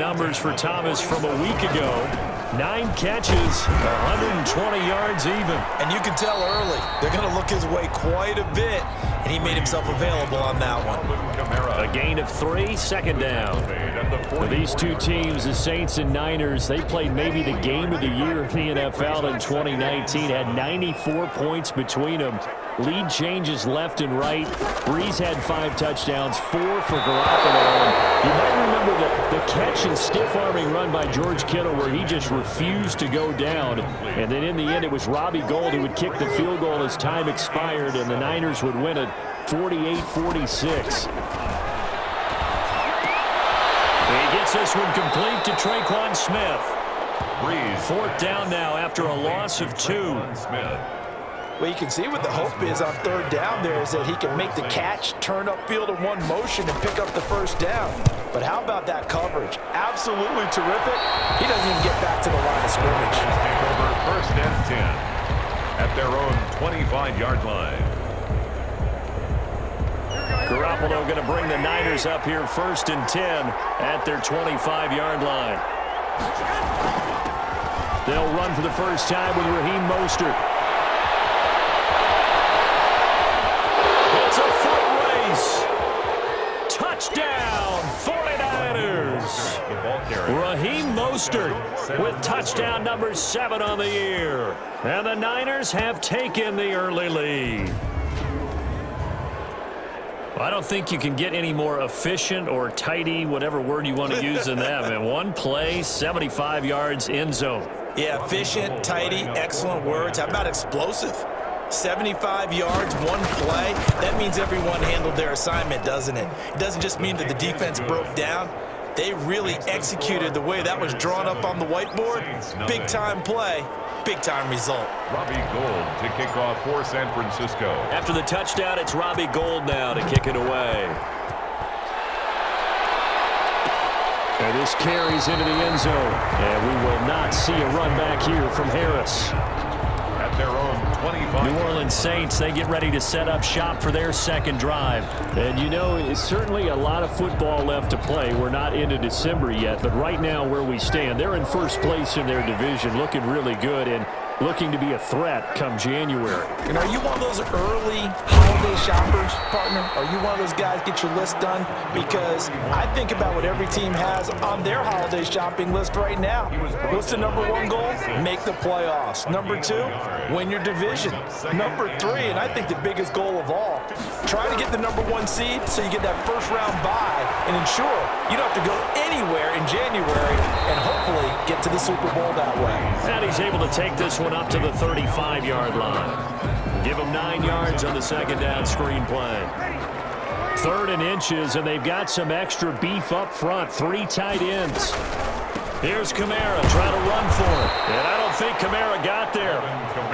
numbers for Thomas from a week ago. 9 catches, 120 yards even. And you can tell early, they're going to look his way quite a bit, and he made himself available on that one. A gain of 3, second down. For these two teams, the Saints and Niners, they played maybe the game of the year in the NFL in 2019. Had 94 points between them. Lead changes left and right. Breeze had 5 touchdowns, 4 for Garoppolo. You might remember the catch and stiff-arming run by George Kittle where he just refused to go down. And then in the end, it was Robbie Gould who would kick the field goal as time expired, and the Niners would win it 48-46. He gets this one complete to Traquan Smith. Breeze. 4th down now after a loss of 2. Well, you can see what the hope is on 3rd down there is that he can make the catch, turn upfield in one motion, and pick up the 1st down. But how about that coverage? Absolutely terrific. He doesn't even get back to the line of scrimmage. Take over 1st and 10 at their own 25-yard line. Garoppolo going to bring the Niners up here 1st and 10 at their 25-yard line. They'll run for the first time with Raheem Mostert. It's a foot race. Touchdown, 49ers. Raheem Mostert with touchdown number 7 on the year. And the Niners have taken the early lead. I don't think you can get any more efficient or tidy, whatever word you want to use in that. Man, one play, 75 yards, end zone. Yeah, efficient, tidy, excellent words. How about explosive? 75 yards, one play. That means everyone handled their assignment, doesn't it? It doesn't just mean that the defense broke down. They really executed the way that was drawn up on the whiteboard. Big-time play, big-time result. Robbie Gould to kick off for San Francisco. After the touchdown, it's Robbie Gould now to kick it away. And this carries into the end zone. And we will not see a run back here from Harris. At their own 25. New Orleans Saints, they get ready to set up shop for their second drive. And you know, it's certainly a lot of football left to play. We're not into December yet, but right now where we stand, they're in first place in their division, looking really good and looking to be a threat come January. And are you one of those early holiday shoppers, partner? Are you one of those guys get your list done? Because I think about what every team has on their holiday shopping list right now. What's the number 1 goal? Make the playoffs. Number 2, win your division. Number 3, and I think the biggest goal of all, try to get the number 1 seed so you get that first round bye and ensure you don't have to go anywhere in January and hopefully get to the Super Bowl that way. And he's able to take this one up to the 35-yard line. Give him 9 yards on the second down screen play. 3rd and inches, and they've got some extra beef up front. 3 tight ends. Here's Kamara trying to run for it. And I don't think Kamara got there.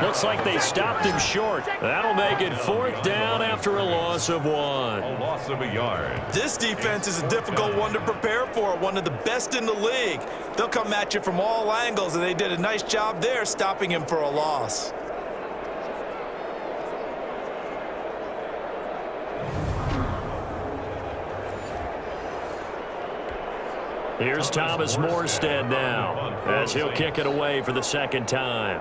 Looks like they stopped him short. That'll make it 4th down after a loss of 1. A loss of a yard. This defense is a difficult one to prepare for, one of the best in the league. They'll come at you from all angles, and they did a nice job there stopping him for a loss. Here's Thomas Morstead now as he'll kick it away for the second time.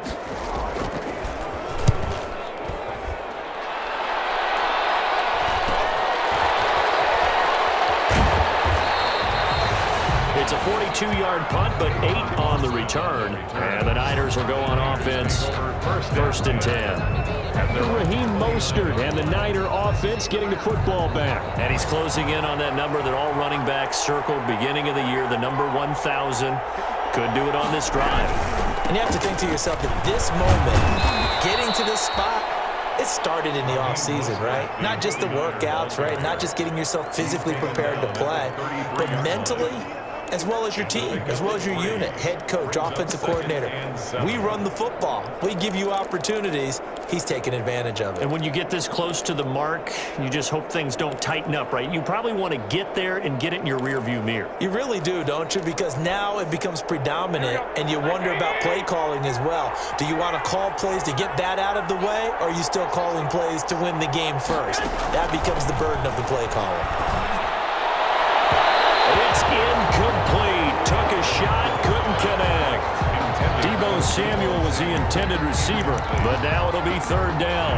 It's a 42-yard punt, but 8 on the return. And the Niners will go on offense 1st and 10. Raheem Mostert and the Niner offense getting the football back. And he's closing in on that number that all running backs circled beginning of the year, the number 1,000. Could do it on this drive. And you have to think to yourself that this moment, getting to this spot, it started in the offseason, right? Not just the workouts, right? Not just getting yourself physically prepared to play, but mentally, as well as your team, as well as your unit, head coach, offensive coordinator. We run the football. We give you opportunities. He's taking advantage of it. And when you get this close to the mark, you just hope things don't tighten up, right? You probably want to get there and get it in your rearview mirror. You really do, don't you? Because now it becomes predominant, and you wonder about play calling as well. Do you want to call plays to get that out of the way, or are you still calling plays to win the game first? That becomes the burden of the play caller. It's incomplete. Took was the intended receiver, but now it'll be third down.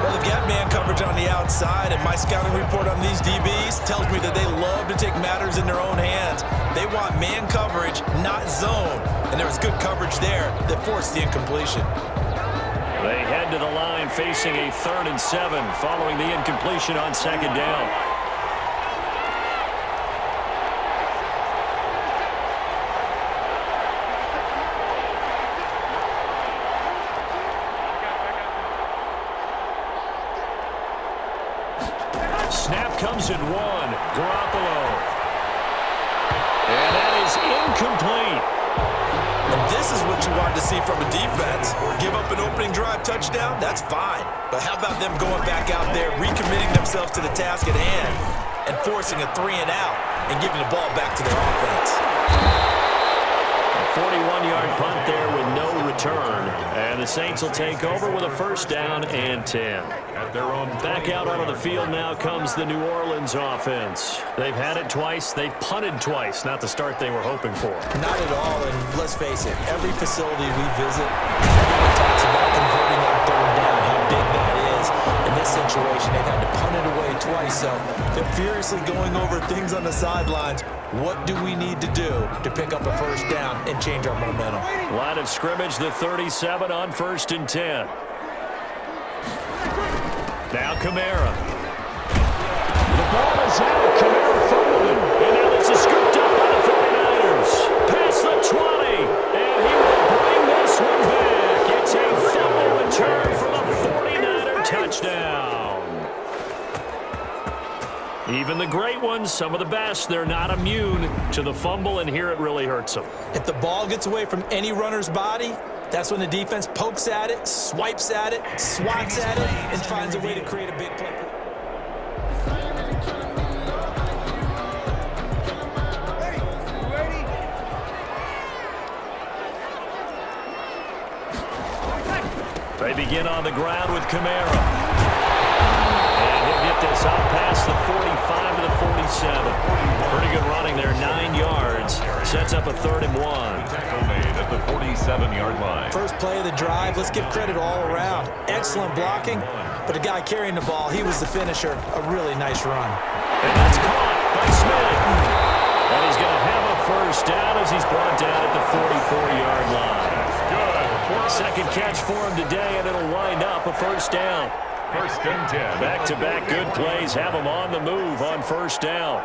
Well, they've got man coverage on the outside, and my scouting report on these DBs tells me that they love to take matters in their own hands. They want man coverage, not zone, and there was good coverage there that forced the incompletion. They head to the line facing a 3rd and 7 following the incompletion on second down. Snap comes in 1. Garoppolo. And that is incomplete. And this is what you wanted to see from a defense. Give up an opening drive touchdown, that's fine. But how about them going back out there, recommitting themselves to the task at hand, and forcing a 3-and-out and giving the ball back to their offense. A 41-yard punt there with no return. And the Saints will take over with a 1st down and 10. Back out onto the field now comes the New Orleans offense. They've had it twice. They've punted twice. Not the start they were hoping for. Not at all, and let's face it, every facility we visit, everyone talks about converting on 3rd down, how big that is. In this situation, they've had to punt it away twice, so they're furiously going over things on the sidelines. What do we need to do to pick up a 1st down and change our momentum? Line of scrimmage, the 37 on 1st and 10. Now Kamara. The ball is out. Kamara fumbling. And now this is scooped up by the 49ers. Past the 20. And he will bring this one back. It's a fumble return for the 49er touchdown. Even the great ones, some of the best, they're not immune to the fumble, and here it really hurts them. If the ball gets away from any runner's body, that's when the defense pokes at it, swipes at it, swats at it, and finds a way to create a big play. They begin on the ground with Kamara. And he'll get this out past the 45 to the 47. Pretty good running there, 9 yards. Sets up a 3rd and 1. Tackle made at the 47-yard line. First play of the drive, let's give credit all around. Excellent blocking, but the guy carrying the ball, he was the finisher. A really nice run. And that's caught by Smith. And he's going to have a 1st down as he's brought down at the 44-yard line. Second catch for him today, and it'll wind up a 1st down. 1st and 10. Back-to-back good plays have him on the move on 1st down.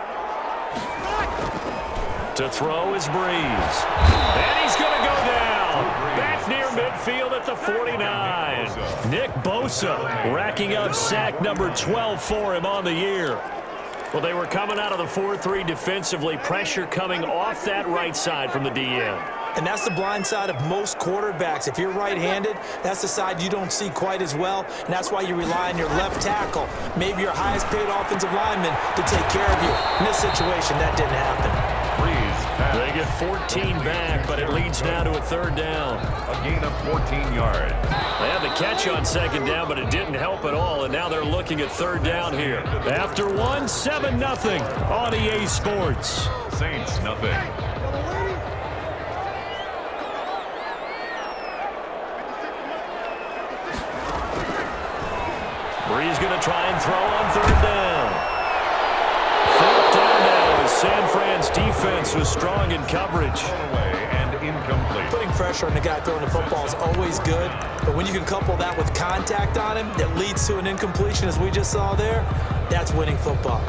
To throw is Breeze. And he's going to go down. Back near midfield at the 49. Nick Bosa racking up sack number 12 for him on the year. Well, they were coming out of the 4-3 defensively. Pressure coming off that right side from the DM. And that's the blind side of most quarterbacks. If you're right-handed, that's the side you don't see quite as well, and that's why you rely on your left tackle, maybe your highest-paid offensive lineman, to take care of you. In this situation, that didn't happen. They get 14 back, but it leads now to a 3rd down. A gain of 14 yards. They had the catch on 2nd down, but it didn't help at all, and now they're looking at 3rd down here. After 7-0 on EA Sports. Saints, nothing. Breeze going to try and throw on 3rd down. 4th down now as San Fran's defense was strong in coverage. And incomplete. Putting pressure on the guy throwing the football is always good, but when you can couple that with contact on him that leads to an incompletion, as we just saw there, that's winning football.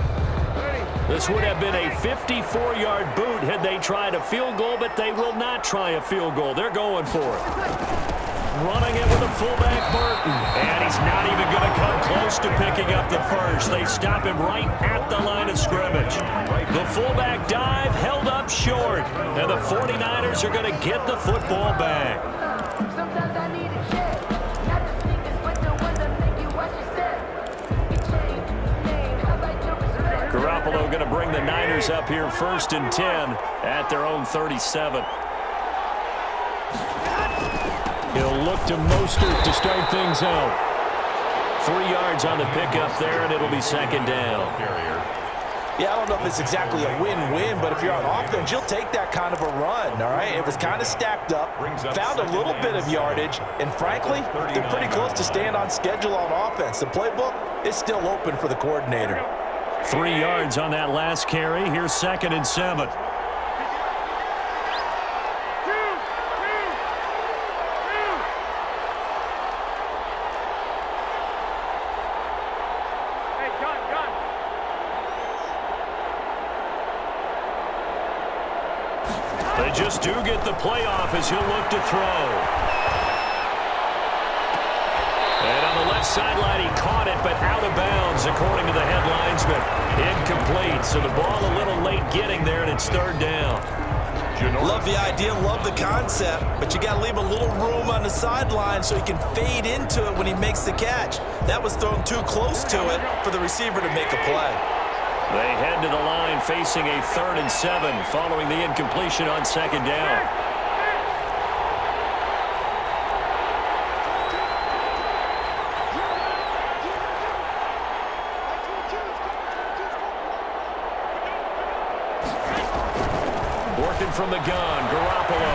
This would have been a 54-yard boot had they tried a field goal, but they will not try a field goal. They're going for it. Running it with the fullback, Burton. And he's not even going to come close to picking up the 1st. They stop him right at the line of scrimmage. The fullback dive held up short. And the 49ers are going to get the football back. Sometimes I need a check. Not the sneakers, but the ones that make you watch your step. You change name, how about your respect? Garoppolo going to bring the Niners up here 1st and 10 at their own 37. He'll look to Mostert to start things out. 3 yards on the pickup there, and it'll be 2nd down. Yeah, I don't know if it's exactly a win-win, but if you're on offense, you'll take that kind of a run, all right? It was kind of stacked up, found a little bit of yardage, and frankly, they're pretty close to staying on schedule on offense. The playbook is still open for the coordinator. 3 yards on that last carry. Here's 2nd and 7. They just do get the playoff as he'll look to throw. And on the left sideline, he caught it, but out of bounds, according to the head linesman. Incomplete, so the ball a little late getting there, and it's 3rd down. Love the idea, love the concept, but you got to leave a little room on the sideline so he can fade into it when he makes the catch. That was thrown too close to it for the receiver to make a play. They head to the line facing a 3rd and 7 following the incompletion on 2nd down. Working from the gun, Garoppolo.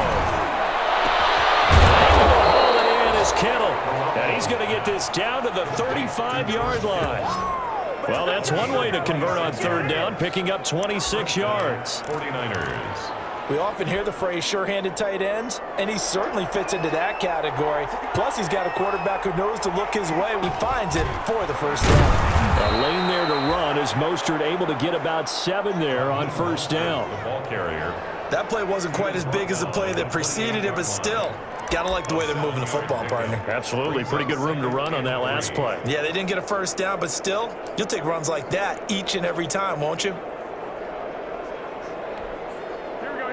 Able to hold it in is Kittle. And he's going to get this down to the 35-yard line. Well, that's one way to convert on 3rd down, picking up 26 yards. 49ers. We often hear the phrase sure-handed tight ends, and he certainly fits into that category. Plus, he's got a quarterback who knows to look his way. He finds it for the 1st down. A lane there to run as Mostert able to get about 7 there on 1st down. The ball carrier. That play wasn't quite as big as the play that preceded it, but still, got to like the way they're moving the football, partner. Absolutely. Pretty good room to run on that last play. Yeah, they didn't get a 1st down, but still, you'll take runs like that each and every time, won't you?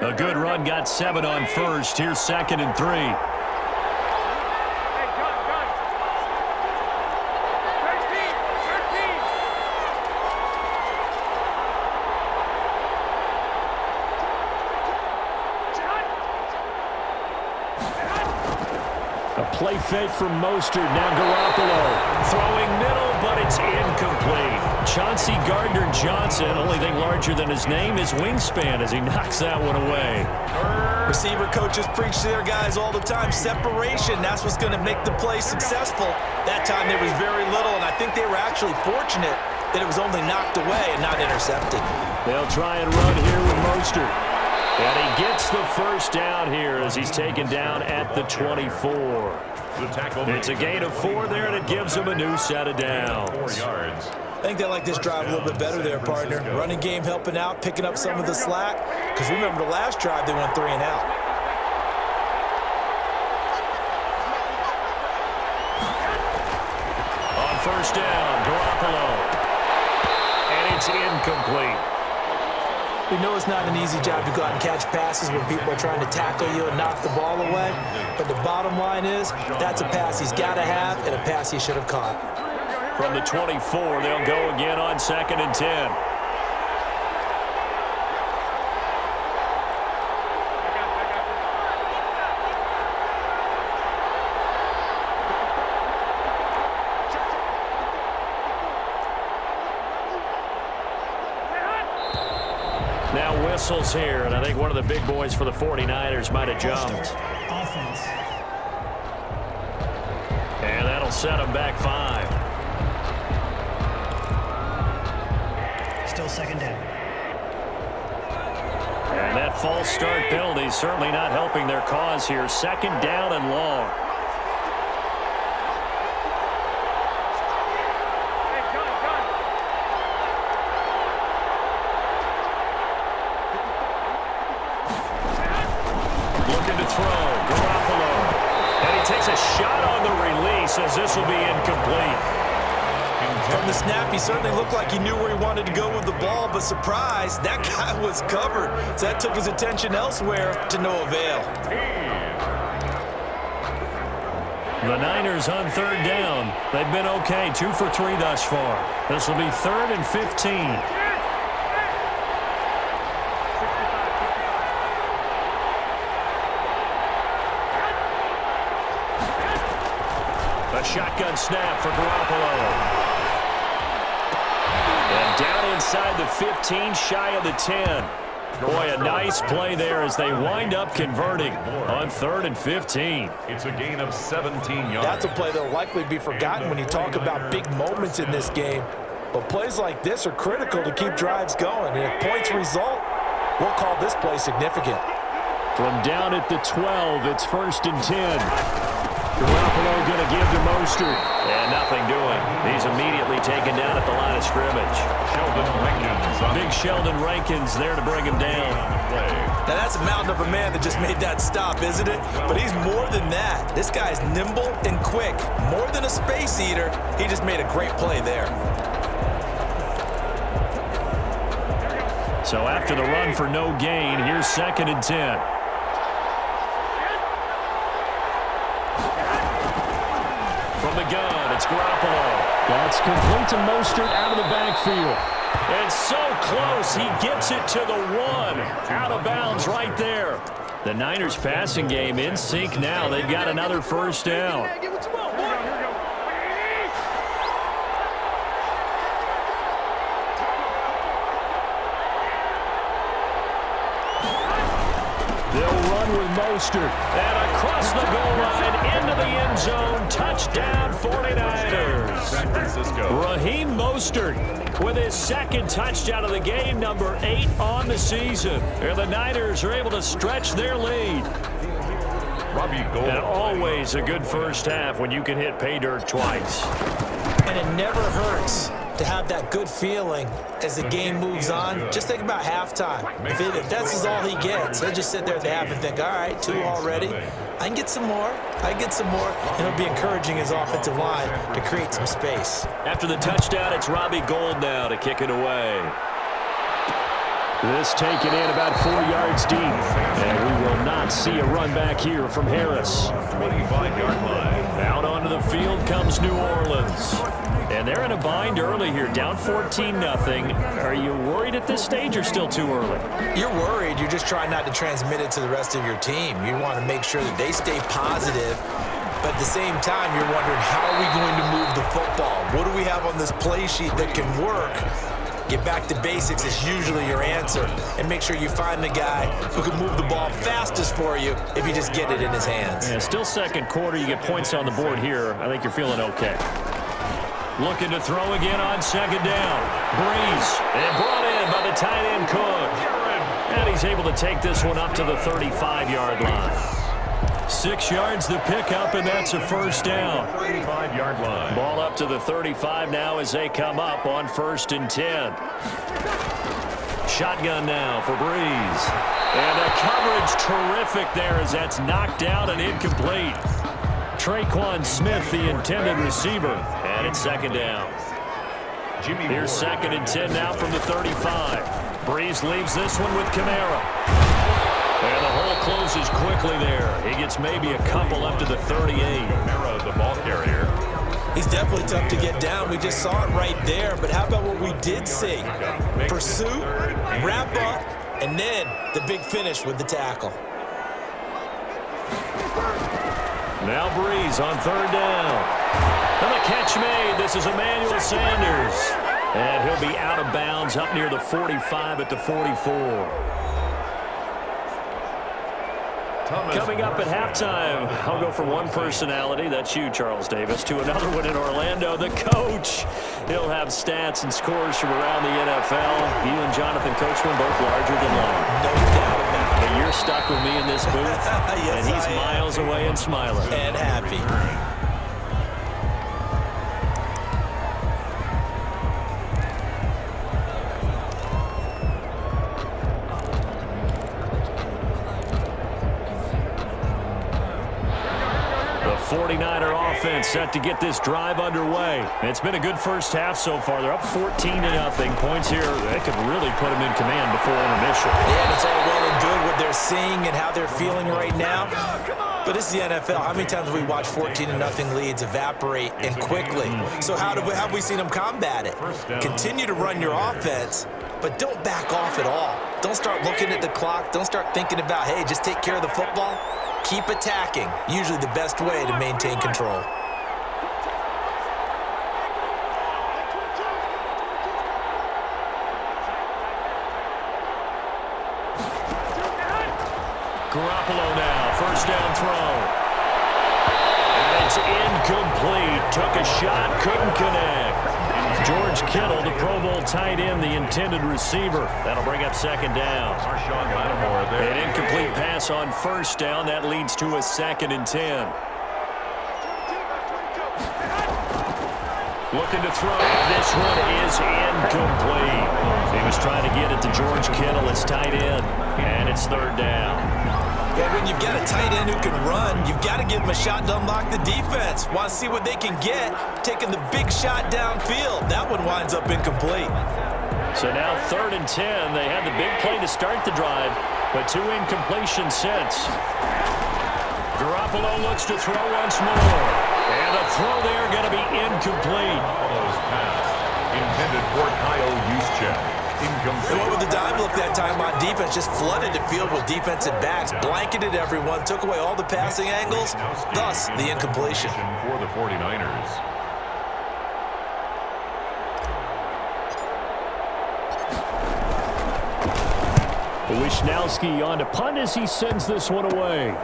A good run got 7 on 1st. Here's 2nd and 3. Play fake from Mostert. Now Garoppolo throwing middle, but it's incomplete. Chauncey Gardner-Johnson, only thing larger than his name is wingspan as he knocks that one away. Receiver coaches preach to their guys all the time. Separation, that's what's going to make the play successful. That time there was very little, and I think they were actually fortunate that it was only knocked away and not intercepted. They'll try and run here with Mostert. And he gets the 1st down here as he's taken down at the 24. It's a gain of 4 there, and it gives him a new set of downs. 4 yards. I think they like this drive a little bit better there, partner. Running game helping out, picking up some of the slack. Because remember the last drive, they went 3 and out. On 1st down, Garoppolo. And it's incomplete. We know it's not an easy job to go out and catch passes when people are trying to tackle you and knock the ball away. But the bottom line is, that's a pass he's got to have and a pass he should have caught. From the 24, they'll go again on 2nd and 10. Now whistles here, and I think one of the big boys for the 49ers might have jumped. And that'll set them back 5. Still 2nd down. And that false start penalty is certainly not helping their cause here. 2nd down and long. Says this will be incomplete. From the snap, he certainly looked like he knew where he wanted to go with the ball, but surprise, that guy was covered. So that took his attention elsewhere to no avail. The Niners on 3rd down. They've been okay, 2 for 3 thus far. This will be 3rd and 15. Shotgun snap for Garoppolo. And down inside the 15, shy of the 10. Boy, a nice play there as they wind up converting on 3rd and 15. It's a gain of 17 yards. That's a play that will likely be forgotten when you talk about big moments in this game. But plays like this are critical to keep drives going. And if points result, we'll call this play significant. From down at the 12, it's 1st and 10. Garoppolo going to give to Mostert. And nothing doing. He's immediately taken down at the line of scrimmage. Big Sheldon Rankins there to bring him down. Now that's a mountain of a man that just made that stop, isn't it? But he's more than that. This guy's nimble and quick. More than a space eater, he just made a great play there. So after the run for no gain, here's 2nd and 10. From the gun, it's Garoppolo. That's complete to Mostert out of the backfield. And so close, he gets it to the 1. Out of bounds right there. The Niners passing game in sync now. They've got another 1st down. They'll run with Mostert. And across the goal line, into the end zone. Touchdown, 49ers. San Francisco. Raheem Mostert with his 2nd touchdown of the game, number 8 on the season. And the Niners are able to stretch their lead. And always a good first half when you can hit pay dirt twice. And it never hurts to have that good feeling as the game moves on. Just think about halftime. If that's all he gets, he'll just sit there at the half and think, all right, 2 already. I can get some more. I can get some more. And it'll be encouraging his offensive line to create some space. After the touchdown, it's Robbie Gould now to kick it away. This taken in about 4 yards deep. And we will not see a run back here from Harris. 25-yard line. Out onto the field comes New Orleans. And they're in a bind early here, down 14-0. Are you worried at this stage or still too early? You're worried. You're just trying not to transmit it to the rest of your team. You want to make sure that they stay positive. But at the same time, you're wondering, how are we going to move the football? What do we have on this play sheet that can work? Get back to basics is usually your answer. And make sure you find the guy who can move the ball fastest for you if you just get it in his hands. Yeah, still 2nd quarter. You get points on the board here. I think you're feeling okay. Looking to throw again on 2nd down. Breeze. And brought in by the tight end Cook. And he's able to take this one up to the 35-yard line. 6 yards the pickup, and that's a 1st down. 35-yard line. Ball up to the 35 now as they come up on 1st and 10. Shotgun now for Breeze. And the coverage terrific there as that's knocked out and incomplete. Traquan Smith, the intended receiver. And it's 2nd down. Here's 2nd and 10 now from the 35. Breeze leaves this one with Kamara. And the hole closes quickly there. He gets maybe a couple up to the 38. Kamara, the ball carrier. He's definitely tough to get down. We just saw it right there. But how about what we did see? Pursuit, wrap up, and then the big finish with the tackle. Now Breeze on 3rd down. And the catch made. This is Emmanuel Sanders. And he'll be out of bounds up near the 45 at the 44. Coming up at halftime, I'll go from one personality, that's you, Charles Davis, to another one in Orlando, the coach. He'll have stats and scores from around the NFL. You and Jonathan Coachman both larger than life. No doubt about it. And you're stuck with me in this booth, Yes, and he's miles away and smiling. And happy. The 49er offense set to get this drive underway. It's been a good first half so far. They're up 14-0. Points here, they could really put them in command before intermission. Yeah, and it's all well and good what they're seeing and how they're feeling right now. But this is the NFL. How many times have we watched 14-0 leads evaporate and quickly? So how have we seen them combat it? Continue to run your offense, but don't back off at all. Don't start looking at the clock. Don't start thinking about, hey, just take care of the football. Keep attacking. Usually the best way to maintain control. Garoppolo now, first down throw. And it's incomplete. Took a shot, couldn't connect. George Kittle, the Pro Bowl tight end, the intended receiver. That'll bring up second down. An incomplete pass on first down. That leads to a 2nd and 10. Looking to throw. This one is incomplete. He was trying to get it to George Kittle, his tight end, and it's 3rd down. Well, when you've got a tight end who can run, you've got to give him a shot to unlock the defense. Want to see what they can get, taking the big shot downfield. That one winds up incomplete. So now 3rd and 10. They had the big play to start the drive, but 2 incompletions since. Garoppolo looks to throw once more. And a throw there going to be incomplete. Pass intended for Kyle Juszczyk. And what with the dive look that time on defense, just flooded the field with defensive backs, blanketed everyone, took away all the passing angles, thus the incompletion. For the 49ers. Wishnowski on to punt as he sends this one away.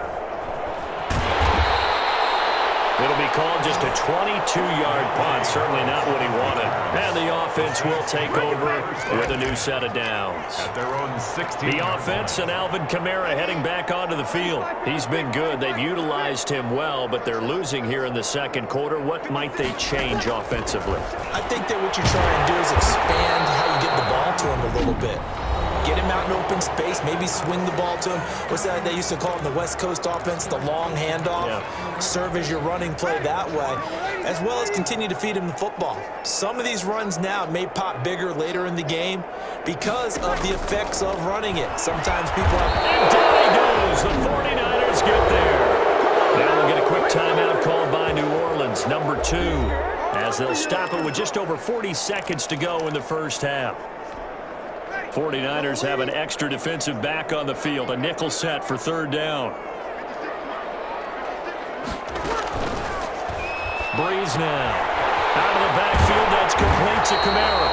It'll be called just a 22-yard punt. Certainly not what he wanted. And the offense will take over with a new set of downs. At their own 16. The offense and Alvin Kamara heading back onto the field. He's been good. They've utilized him well, but they're losing here in the second quarter. What might they change offensively? I think that what you're trying to do is expand how you get the ball to him a little bit. Get him out in open space, maybe swing the ball to him. What's that they used to call in the West Coast offense, the long handoff? Yeah. Serve as your running play that way, as well as continue to feed him the football. Some of these runs now may pop bigger later in the game because of the effects of running it. Sometimes people have... And down he goes. The 49ers get there. Now we'll get a quick timeout called by New Orleans, number 2, as they'll stop it with just over 40 seconds to go in the first half. 49ers have an extra defensive back on the field, a nickel set for 3rd down. Breeze now. Out of the backfield, that's complete to Kamara.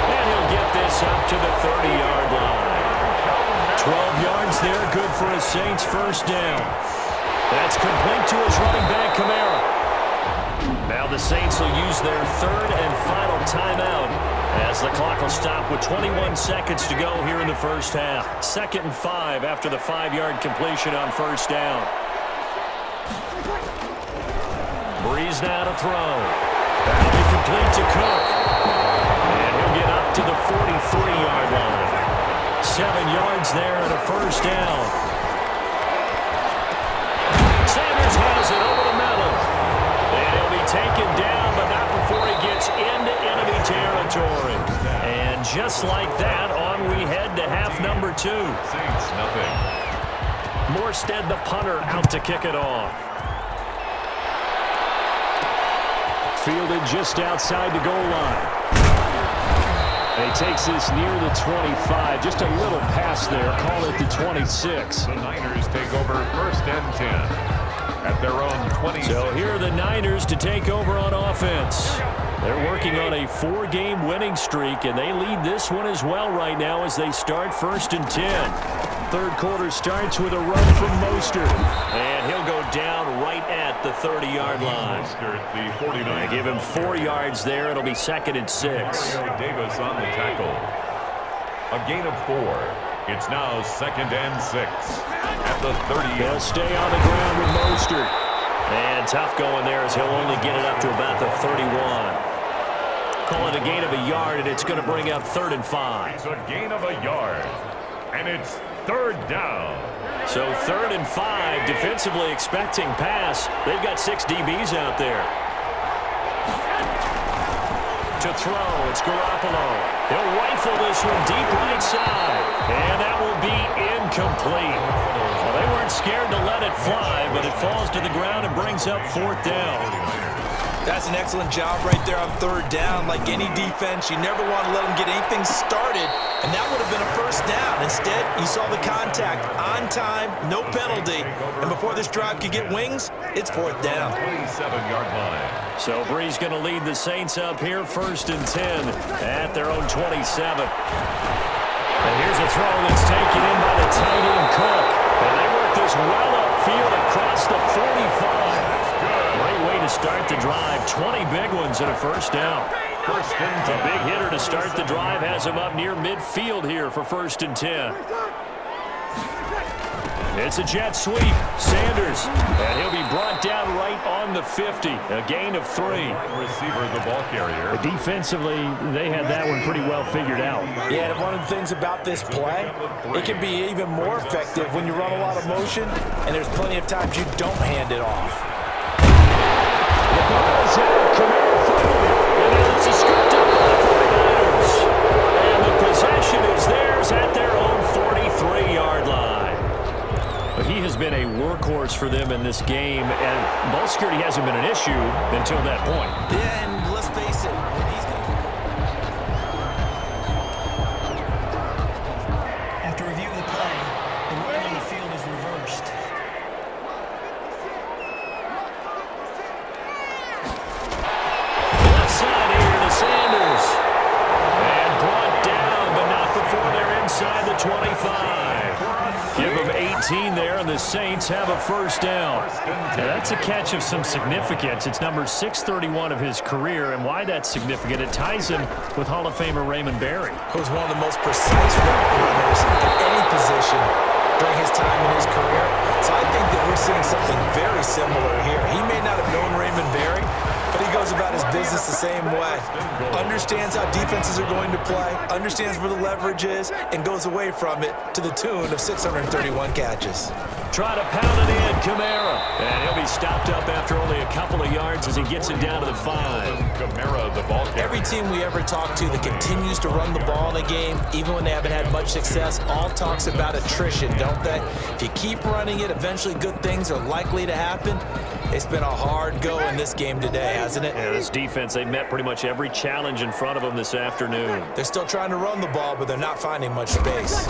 And he'll get this up to the 30-yard line. 12 yards there, good for a Saints first down. That's complete to his running back, Kamara. Now the Saints will use their 3rd and final timeout as the clock will stop with 21 seconds to go here in the first half. 2nd and 5 after the 5-yard completion on first down. Breeze now to throw. That'll be complete to Cook. And he'll get up to the 43-yard line. 7 yards there and a first down. Sanders has it over the middle. And he'll be taken down, but not before he gets into enemy territory. And just like that, on we head to half number 2. Saints, nothing. Morstead, the punter, out to kick it off. Fielded just outside the goal line. And he takes this near the 25. Just a little pass there. Call it the 26. The Niners take over 1st and 10 at their own 20. So here are the Niners to take over on offense. They're working on a 4-game winning streak, and they lead this one as well right now as they start 1st and 10. 3rd quarter starts with a run from Mostert. And he'll go down right at the 30-yard line. Mostert, the 49. Give him 4 yards there. It'll be 2nd and 6. Davis on the tackle. A gain of 4. It's now 2nd and 6 at the 30. He'll stay on the ground with Mostert. And tough going there as he'll only get it up to about the 31. Call it a gain of a yard, and it's going to bring up 3rd and 5. It's a gain of a yard, and it's 3rd down. So 3rd and 5, defensively expecting pass. They've got 6 DBs out there. To throw, it's Garoppolo. He'll rifle this one deep right side. And that will be incomplete. Well, they weren't scared to let it fly, but it falls to the ground and brings up 4th down. That's an excellent job right there on 3rd down. Like any defense, you never want to let them get anything started, and that would have been a first down. Instead, you saw the contact on time, no penalty, and before this drive could get wings, it's 4th down. 27-yard line. So Breeze going to lead the Saints up here 1st and 10 at their own 27. And here's a throw that's taken in by the tight end Cook. well upfield across the 45. Great way to start the drive. 20 big ones and a first down. A big hitter to start the drive has him up near midfield here for 1st and 10. It's a jet sweep. Sanders. And he'll be brought down right on the 50. A gain of 3. Receiver, the ball carrier. Defensively, they had that one pretty well figured out. Yeah, and one of the things about this play, it can be even more effective when you run a lot of motion, and there's plenty of times you don't hand it off. The ball's out. Kamara fighting it. And now it's a script up by the 49ers. And the possession is theirs at their own 43-yard line. But he has been a workhorse for them in this game, and ball security hasn't been an issue until that point. Yeah, and let's face it, After review of the play, the ruling on the field is reversed. Left side here to Sanders. And brought down, but not before they're inside the 25. Give them 18 there, and the Saints have a first down. Now, that's a catch of some significance. It's number 631 of his career, and why that's significant, it ties him with Hall of Famer Raymond Berry. who's one of the most precise route runners at any position during his time in his career. So I think that we're seeing something very similar here. He may not have known Raymond Berry, but he goes about his business the same way. Understands how defenses are going to play, understands where the leverage is, and goes away from it to the tune of 631 catches. Try to pound it in, Kamara. And he'll be stopped up after only a couple of yards as he gets it down to the 5. Kamara, the ball carrier. Every team we ever talk to that continues to run the ball in a game, even when they haven't had much success, all talks about attrition, don't they? If you keep running it, eventually good things are likely to happen. It's been a hard go in this game today, hasn't it? Yeah, this defense, they met pretty much every challenge in front of them this afternoon. They're still trying to run the ball, but they're not finding much space.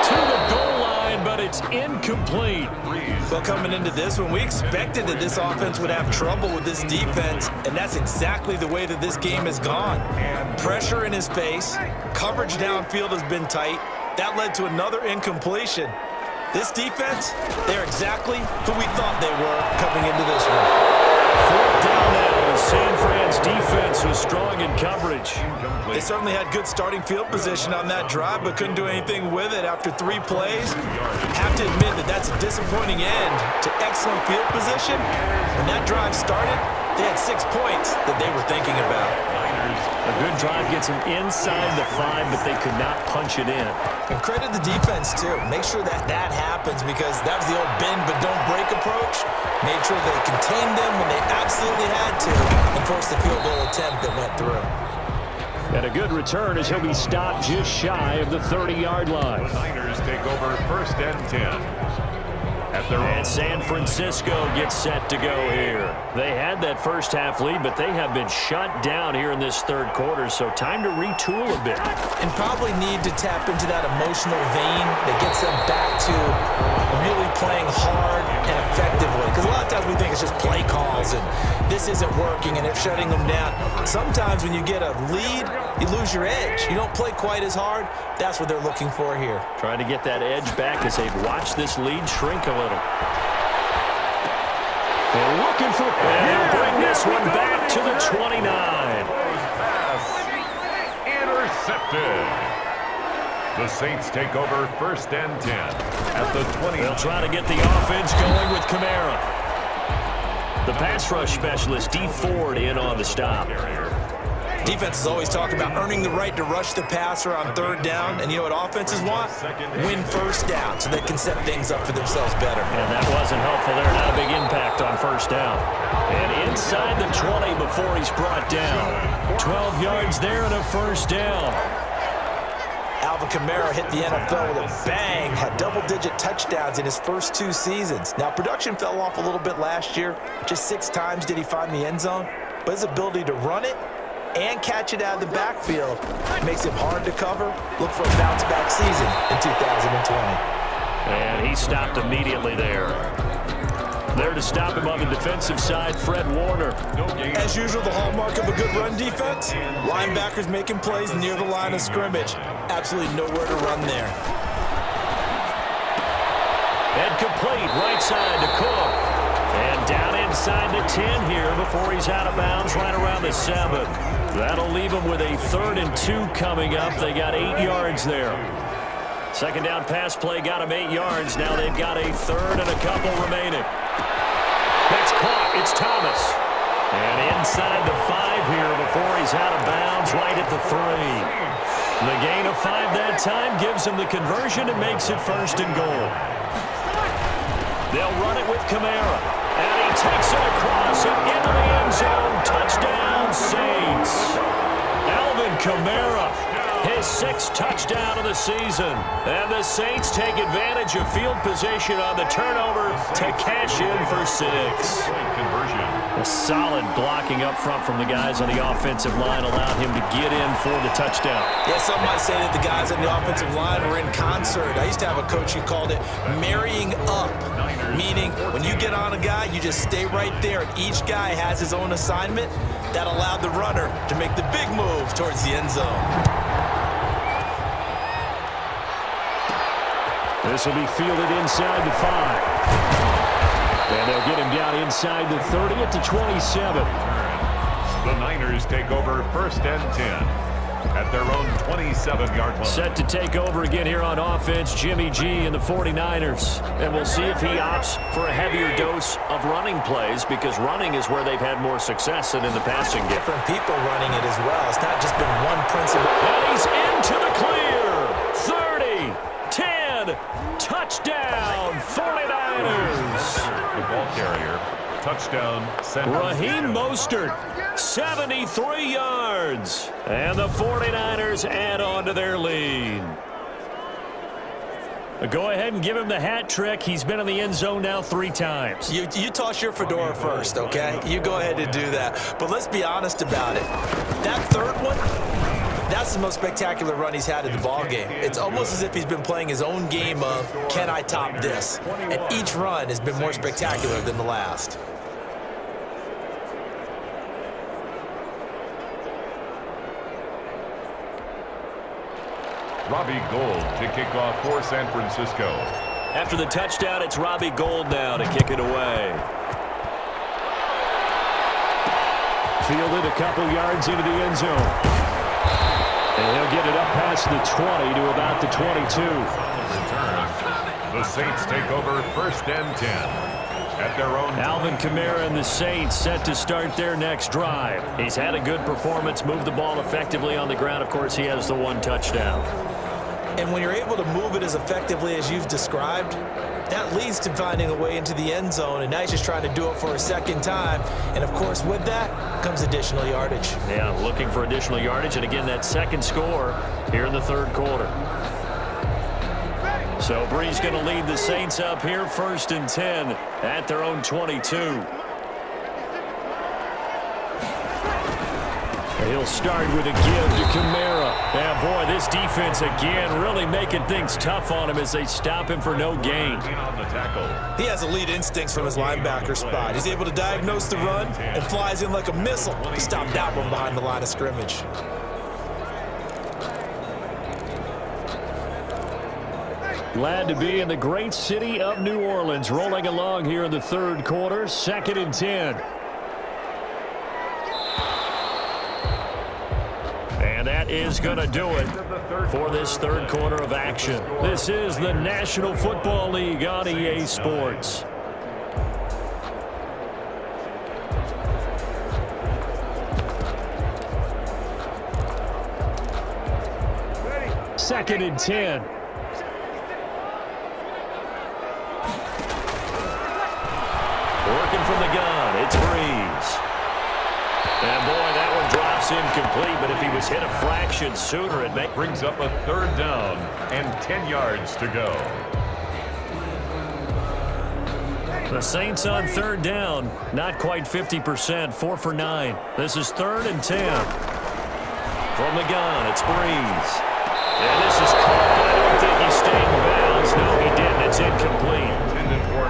To the goal line, but it's incomplete. Well, coming into this one, we expected that this offense would have trouble with this defense, and that's exactly the way that this game has gone. Pressure in his face, coverage downfield has been tight. That led to another incompletion. This defense, they're exactly who we thought they were coming into this one. 4th down now as San Fran's defense was strong in coverage. They certainly had good starting field position on that drive, but couldn't do anything with it after 3 plays. Have to admit that that's a disappointing end to excellent field position. When that drive started, they had 6 points that they were thinking about. A good drive gets them inside the 5, but they could not punch it in. And credit the defense, too. Make sure that that happens, because that was the old bend but don't break approach. Made sure they contained them when they absolutely had to and forced the field goal attempt that went through. And a good return as he'll be stopped just shy of the 30-yard line. The Niners take over 1st and 10. And San Francisco gets set to go here. They had that first half lead, but they have been shut down here in this 3rd quarter, so time to retool a bit. And probably need to tap into that emotional vein that gets them back to really playing hard and effectively. Because a lot of times we think it's just play calls and this isn't working and it's shutting them down. Sometimes when you get a lead, you lose your edge. You don't play quite as hard. That's what they're looking for here. Trying to get that edge back as they've watched this lead shrink a little. They're looking for... And they'll bring this one back to the 29. Pass intercepted. The Saints take over 1st and 10 at the 20. They'll try to get the offense going with Kamara. The pass rush specialist, D. Ford, in on the stop. Defenses always talk about earning the right to rush the passer on 3rd down. And you know what offenses want? Win 1st down so they can set things up for themselves better. And that wasn't helpful there. Not a big impact on 1st down. And inside the 20 before he's brought down. 12 yards there and a 1st down. Alvin Kamara hit the NFL with a bang, had double-digit touchdowns in his first 2 seasons. Now, production fell off a little bit last year. Just 6 times did he find the end zone. But his ability to run it and catch it out of the backfield makes him hard to cover. Look for a bounce-back season in 2020. And he stopped immediately there. There to stop him on the defensive side, Fred Warner. As usual, the hallmark of a good run defense, linebackers making plays near the line of scrimmage. Absolutely nowhere to run there. right side to Cook. And down inside the 10 here before he's out of bounds right around the 7. That'll leave him with a 3rd and 2 coming up. They got 8 yards there. Second down pass play got him 8 yards. Now they've got a 3rd and a couple remaining. Next clock, it's Thomas. And inside the 5 here before he's out of bounds right at the 3. The gain of 5 that time gives him the conversion and makes it 1st and goal. They'll run it with Kamara. And he takes it across and into the end zone. Touchdown, Saints. Alvin Kamara, his 6th touchdown of the season. And the Saints take advantage of field position on the turnover to cash in for 6. A solid blocking up front from the guys on the offensive line allowed him to get in for the touchdown. Yeah, some might say that the guys on the offensive line were in concert. I used to have a coach who called it marrying up, meaning when you get on a guy, you just stay right there, and each guy has his own assignment. That allowed the runner to make the big move towards the end zone. This will be fielded inside the 5. And they'll get him down inside the 30 at the 27. The Niners take over 1st and 10 at their own 27-yard line. Set to take over again here on offense, Jimmy G and the 49ers. And we'll see if he opts for a heavier dose of running plays, because running is where they've had more success than in the passing game. Different people running it as well. It's not just been one principle. And he's into the clear. 30, 10, touchdown, 49ers. The ball carrier, touchdown, Raheem Mostert, 73 yards. And the 49ers add on to their lead. Go ahead and give him the hat trick. He's been in the end zone now 3 times. You toss your fedora first, okay? You go ahead and do that. But let's be honest about it. That 3rd one, that's the most spectacular run he's had in the ballgame. It's almost as if he's been playing his own game of, can I top this? And each run has been more spectacular than the last. Robbie Gould to kick off for San Francisco. After the touchdown, it's Robbie Gould now to kick it away. Fielded a couple yards into the end zone. And he'll get it up past the 20 to about the 22. The Saints take over 1st and 10 at their own. Alvin Kamara and the Saints set to start their next drive. He's had a good performance, moved the ball effectively on the ground. Of course, he has the 1 touchdown. And when you're able to move it as effectively as you've described, that leads to finding a way into the end zone, and now he's just trying to do it for a 2nd time. And, of course, with that comes additional yardage. Yeah, looking for additional yardage, and again, that 2nd score here in the 3rd quarter. So Bree's going to lead the Saints up here 1st and 10 at their own 22. He'll start with a give to Kamara. Yeah, boy, this defense again really making things tough on him as they stop him for no gain. He has elite instincts from his linebacker spot. He's able to diagnose the run and flies in like a missile to stop that one behind the line of scrimmage. Glad to be in the great city of New Orleans, rolling along here in the 3rd quarter, 2nd and 10. And that is going to do it for this 3rd quarter of action. This is the National Football League on EA Sports. Second and 10. Working from the gun, it's Breeze. And boy, that one drops incomplete, but if he was hit a fraction sooner, it brings up a 3rd down and 10 yards to go. The Saints on 3rd down, not quite 50%, 4 for 9. This is 3rd and 10. From the gun, it's Breeze. And this is caught, but I don't think he stayed in bounds. No, he didn't. It's incomplete.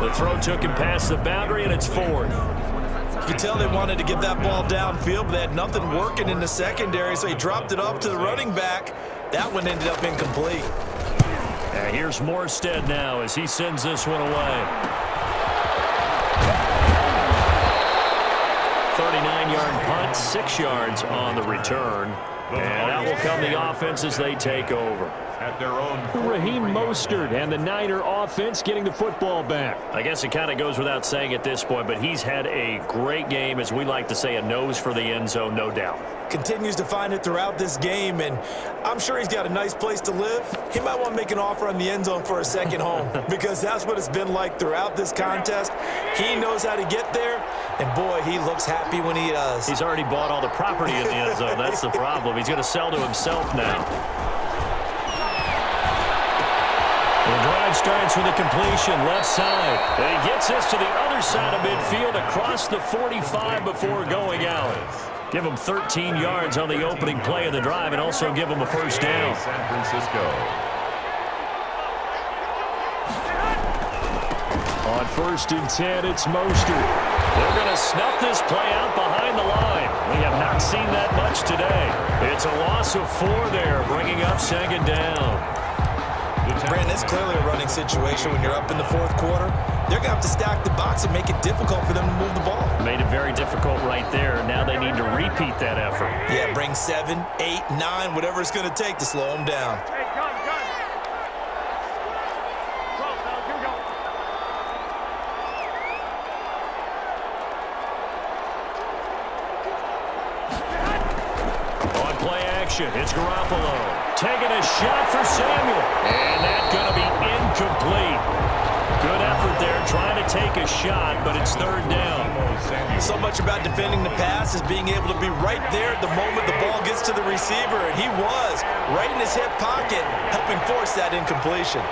The throw took him past the boundary, and it's 4th. You can tell they wanted to get that ball downfield, but they had nothing working in the secondary, so he dropped it off to the running back. That one ended up incomplete. And here's Morstead now as he sends this one away. 39-yard punt, 6 yards on the return. And out will come the offense as they take over. At their own Raheem Mostert and the Niner offense getting the football back. I guess it kind of goes without saying at this point, but he's had a great game, as we like to say, a nose for the end zone, no doubt. Continues to find it throughout this game, and I'm sure he's got a nice place to live. He might want to make an offer on the end zone for a second home because that's what it's been like throughout this contest. He knows how to get there, and boy, he looks happy when he does. He's already bought all the property in the end zone. That's the problem. He's going to sell to himself now. The drive starts with a completion, left side. And he gets this to the other side of midfield across the 45 before going out. Give him 13 yards on the opening play of the drive and also give him a first down. San Francisco. On 1st and 10, it's Mostert. They're going to snuff this play out behind the line. We have not seen that much today. It's a loss of 4 there, bringing up 2nd down. Brandon, it's clearly a running situation when you're up in the 4th quarter. They're going to have to stack the box and make it difficult for them to move the ball. Made it very difficult right there. Now they need to repeat that effort. Yeah, bring 7, 8, 9, whatever it's going to take to slow them down. On play action, it's Garoppolo. Taking a shot for Samuel. And that's going to be incomplete. Good effort there, trying to take a shot, but it's 3rd down. So much about defending the pass is being able to be right there at the moment the ball gets to the receiver, and he was right in his hip pocket, helping force that incompletion.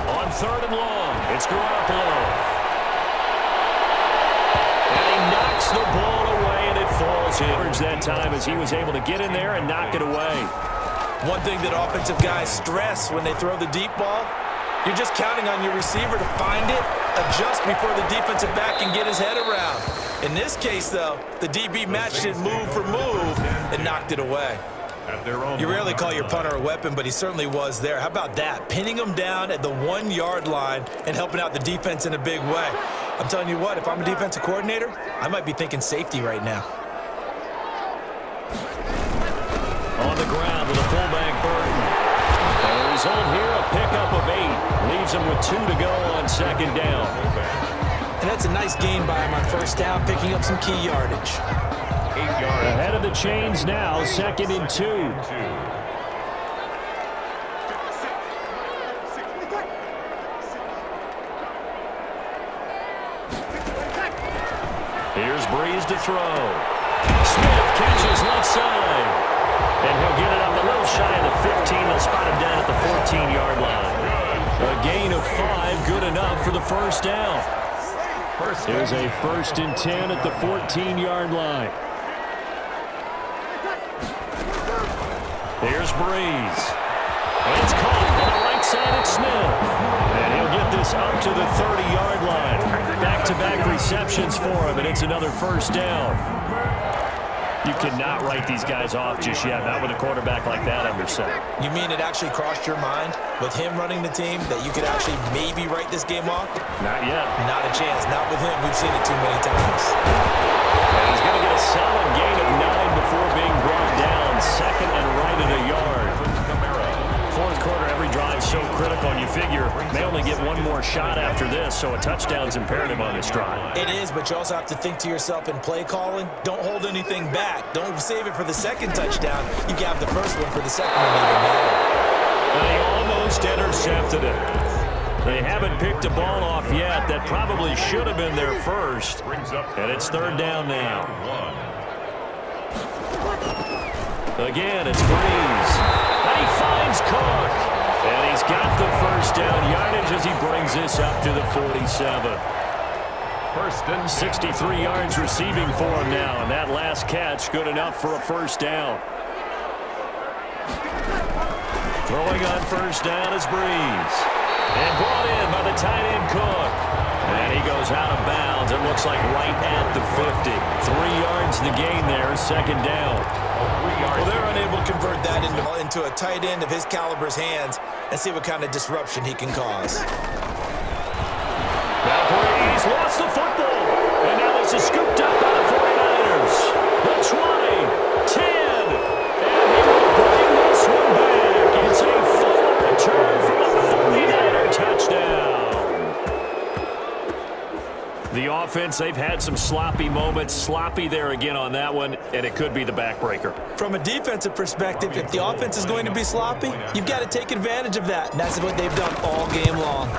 On 3rd and long, it's Garoppolo. And he knocks the ball away, and it falls in. That time as he was able to get in there and knock it away. One thing that offensive guys stress when they throw the deep ball, you're just counting on your receiver to find it, adjust before the defensive back can get his head around. In this case, though, the DB matched it move for move and knocked it away. You rarely call your punter a weapon, but he certainly was there. How about that? Pinning him down at the 1-yard line and helping out the defense in a big way. I'm telling you what, if I'm a defensive coordinator, I might be thinking safety right now. On the ground with a fullback Burton. And the result here, a pickup of 8. Leaves him with 2 to go on 2nd down. And that's a nice gain by him on 1st down, picking up some key yardage. 8 yards. Ahead of the chains now, 2nd and 2. Here's Breeze to throw. Smith catches left side. And he'll get it up a little shy of the 15. They'll spot him down at the 14-yard line. A gain of 5, good enough for the first down. Here's a 1st and 10 at the 14-yard line. Here's Breeze. And it's caught on the right side at Smith. And he'll get this up to the 30-yard line. Back-to-back receptions for him, and it's another first down. You cannot write these guys off just yet, not with a quarterback like that under center. You mean it actually crossed your mind with him running the team that you could actually maybe write this game off? Not yet. Not a chance. Not with him. We've seen it too many times. And he's going to get a solid gain of 9 before being brought down. 2nd and right at a yard. 4th quarter, every drive so critical, and you figure may only get one more shot after this, so a touchdown's imperative on this drive. It is, but you also have to think to yourself in play calling, don't hold anything back. Don't save it for the 2nd touchdown. You can have the 1st one for the 2nd one even matter. They almost intercepted it. They haven't picked a ball off yet. That probably should have been their first. And it's 3rd down now. Again, it's Breeze. And he finds Cook. And he's got the first down yardage as he brings this up to the 47. 63 yards receiving for him now. And that last catch good enough for a first down. Throwing on first down is Breeze. And brought in by the tight end Cook. And he goes out of bounds. It looks like right at the 50. 3 yards the gain there, second down. Well, they're unable to convert that into a tight end of his caliber's hands and see what kind of disruption he can cause. Now he's lost the football. And now this is scooped up by the 49ers. The 20, 10. And he will bring this one back. It's a full return for the 49er touchdown. The offense, they've had some sloppy moments. Sloppy there again on that one, and it could be the backbreaker. From a defensive perspective, if the offense is going to be sloppy, you've got to take advantage of that. And that's what they've done all game long.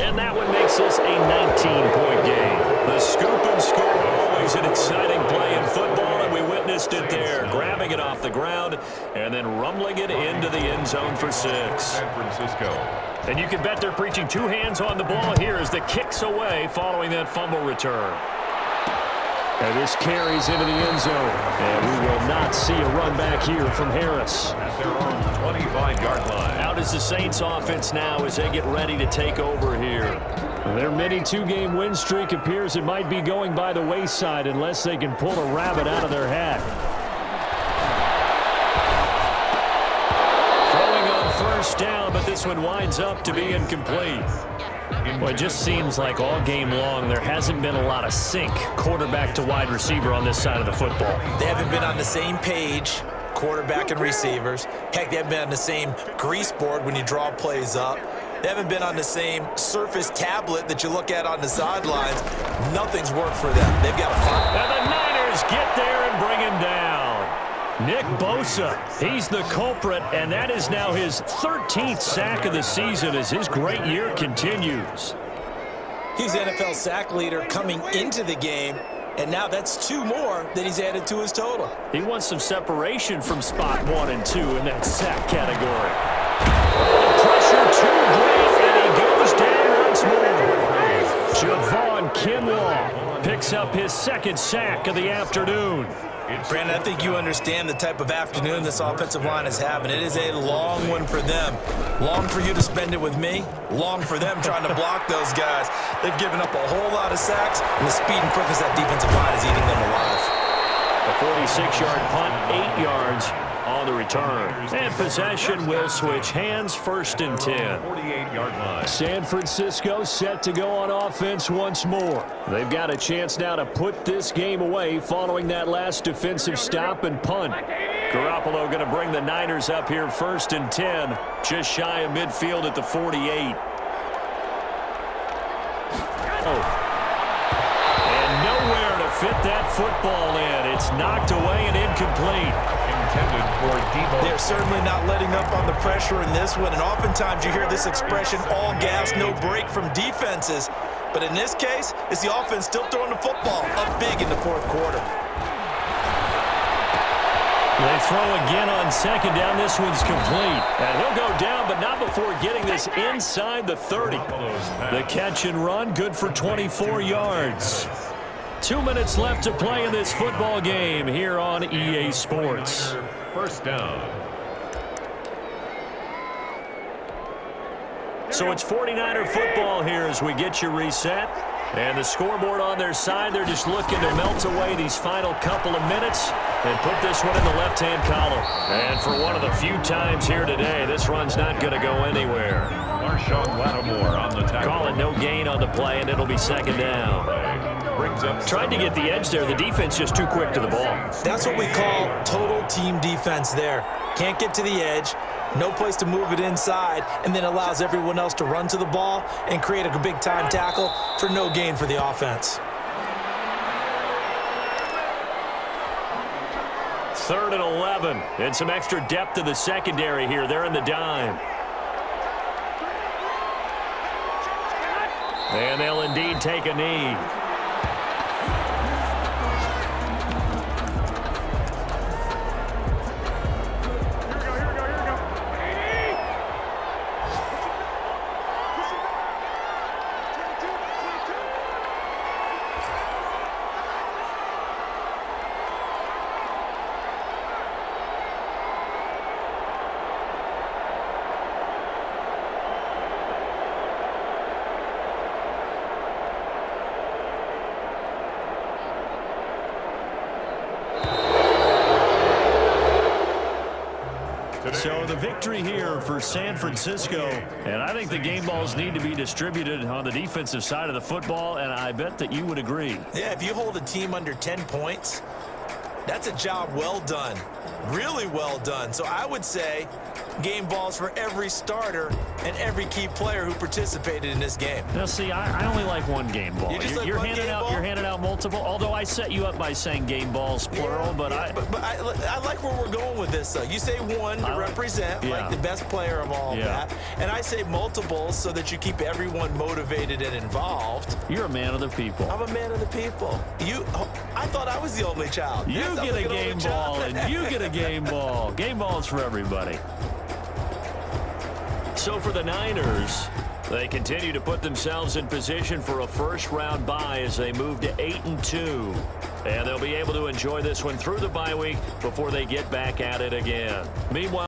And that one makes this a 19-point game. The scoop and score, always an exciting play in football, and we witnessed it there. Grabbing it off the ground and then rumbling it into the end zone for 6. San Francisco. And you can bet they're preaching 2 hands on the ball here as the kick's away following that fumble return. And this carries into the end zone. And we will not see a run back here from Harris. At their own 25-yard line. Out is the Saints offense now as they get ready to take over here. Their mini 2-game win streak appears it might be going by the wayside unless they can pull a rabbit out of their hat. Throwing on first down, but this one winds up to be incomplete. Well, it just seems like all game long there hasn't been a lot of sync quarterback to wide receiver on this side of the football. They haven't been on the same page, quarterback and receivers. Heck, they haven't been on the same grease board when you draw plays up. They haven't been on the same Surface tablet that you look at on the sidelines. Nothing's worked for them. They've got to fight. And the Niners get there and bring him down. Nick Bosa, he's the culprit, and that is now his 13th sack of the season as his great year continues. He's NFL sack leader coming into the game, and now that's 2 more that he's added to his total. He wants some separation from spot 1 and 2 in that sack category. Pressure too great, and he goes down once more. Javon Kinlaw picks up his 2nd sack of the afternoon. Brandon, I think you understand the type of afternoon this offensive line is having. It is a long one for them. Long for you to spend it with me. Long for them trying to block those guys. They've given up a whole lot of sacks, and the speed and quickness that defensive line is eating them alive. A 46-yard punt, 8 yards on the return. And possession will switch hands, 1st and 10. 48-yard line. San Francisco set to go on offense once more. They've got a chance now to put this game away following that last defensive stop and punt. Garoppolo going to bring the Niners up here 1st and 10, just shy of midfield at the 48. And nowhere to fit that football in. It's knocked away and incomplete. Intended for Debo. They're certainly not letting up on the pressure in this one, and oftentimes you hear this expression, all gas, no break from defenses. But in this case, it's the offense still throwing the football up big in the 4th quarter. They throw again on 2nd down. This one's complete. And he'll go down, but not before getting this inside the 30. The catch and run, good for 24 yards. 2 minutes left to play in this football game here on EA Sports. 1st down. So it's 49er football here as we get you reset. And the scoreboard on their side, they're just looking to melt away these final couple of minutes and put this one in the left-hand column. And for one of the few times here today, this run's not going to go anywhere. Marshawn Lattimore on the tackle. Call it no gain on the play, and it'll be 2nd down. Brings up Tried to get the edge there. The defense just too quick to the ball. That's what we call total team defense there. Can't get to the edge, no place to move it inside, and then allows everyone else to run to the ball and create a big-time tackle for no gain for the offense. 3rd and 11, and some extra depth to the secondary here. They're in the dime. And they'll indeed take a knee. the victory here for San Francisco. And I think the game balls need to be distributed on the defensive side of the football, and I bet that you would agree. Yeah, if you hold a team under 10 points, that's a job well done. Really well done. So I would say game balls for every starter and every key player who participated in this game. Now, see, I only like one game ball. You're handing out multiple, although I set you up by saying game balls, plural. But I like where we're going with this, though. You say one to represent, like the best player of all that. And I say multiples so that you keep everyone motivated and involved. You're a man of the people. I'm a man of the people. I thought I was the only child. You get a game ball, and you get a game ball. Game balls for everybody. So for the Niners, they continue to put themselves in position for a first-round bye as they move to 8-2. And they'll be able to enjoy this one through the bye week before they get back at it again. Meanwhile,